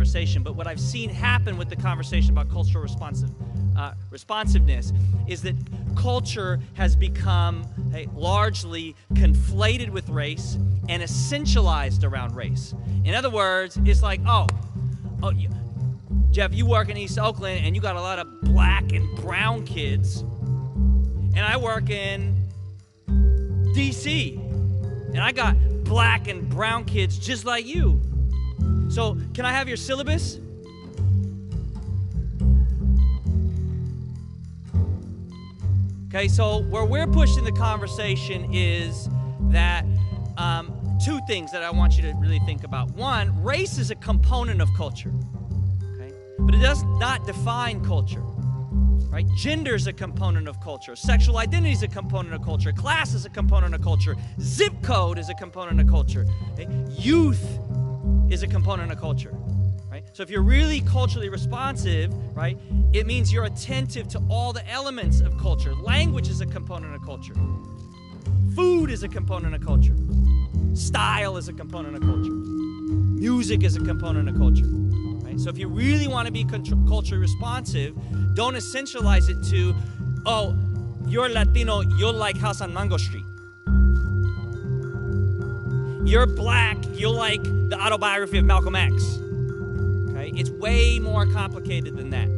conversation, but what I've seen happen with the conversation about cultural responsiveness is that culture has become largely conflated with race and essentialized around race. In other words, it's like, Jeff, you work in East Oakland and you got a lot of black and brown kids, and I work in DC and I got black and brown kids just like you. So can I have your syllabus? Okay, so where we're pushing the conversation is that two things that I want you to really think about. One, race is a component of culture, okay? But it does not define culture, right? Gender is a component of culture. Sexual identity is a component of culture. Class is a component of culture. Zip code is a component of culture. Okay? Youth is a component of culture, right? So if you're really culturally responsive, right, it means you're attentive to all the elements of culture. Language is a component of culture. Food is a component of culture. Style is a component of culture. Music is a component of culture, right? So if you really want to be culturally responsive, don't essentialize it to, oh, you're Latino, you'll like House on Mango Street. You're black, you'll like the autobiography of Malcolm X. Okay? It's way more complicated than that.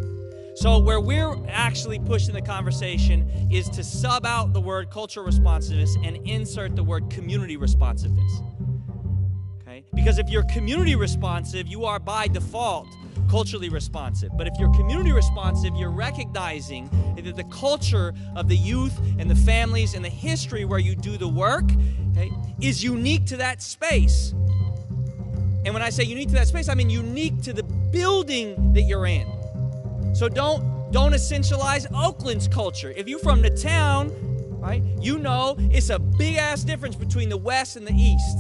So where we're actually pushing the conversation is to sub out the word cultural responsiveness and insert the word community responsiveness. Okay? Because if you're community responsive, you are by default culturally responsive. But if you're community responsive, you're recognizing that the culture of the youth and the families and the history where you do the work, okay, is unique to that space. And when I say unique to that space, I mean unique to the building that you're in. So don't essentialize Oakland's culture. If you're from the town, right, you know it's a big-ass difference between the West and the East.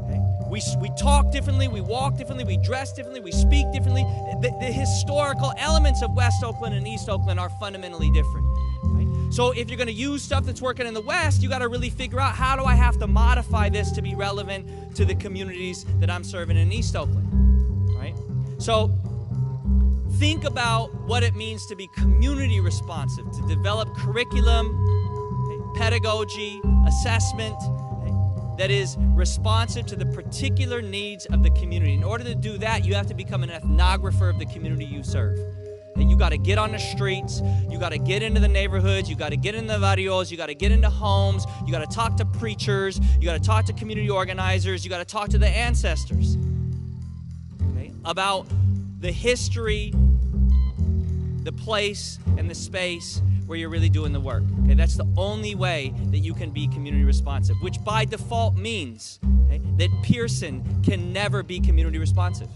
Okay? We talk differently, we walk differently, we dress differently, we speak differently. The historical elements of West Oakland and East Oakland are fundamentally different. Right? So if you're going to use stuff that's working in the West, you got to really figure out, how do I have to modify this to be relevant to the communities that I'm serving in East Oakland? Right? So think about what it means to be community responsive, to develop curriculum, pedagogy, assessment, that is responsive to the particular needs of the community. In order to do that, you have to become an ethnographer of the community you serve. And you got to get on the streets, you got to get into the neighborhoods, you got to get in the barrios, you got to get into homes, you got to talk to preachers, you got to talk to community organizers, you got to talk to the ancestors, okay, about the history, the place, and the space where you're really doing the work. Okay, that's the only way that you can be community responsive, which by default means, okay, that Pearson can never be community responsive.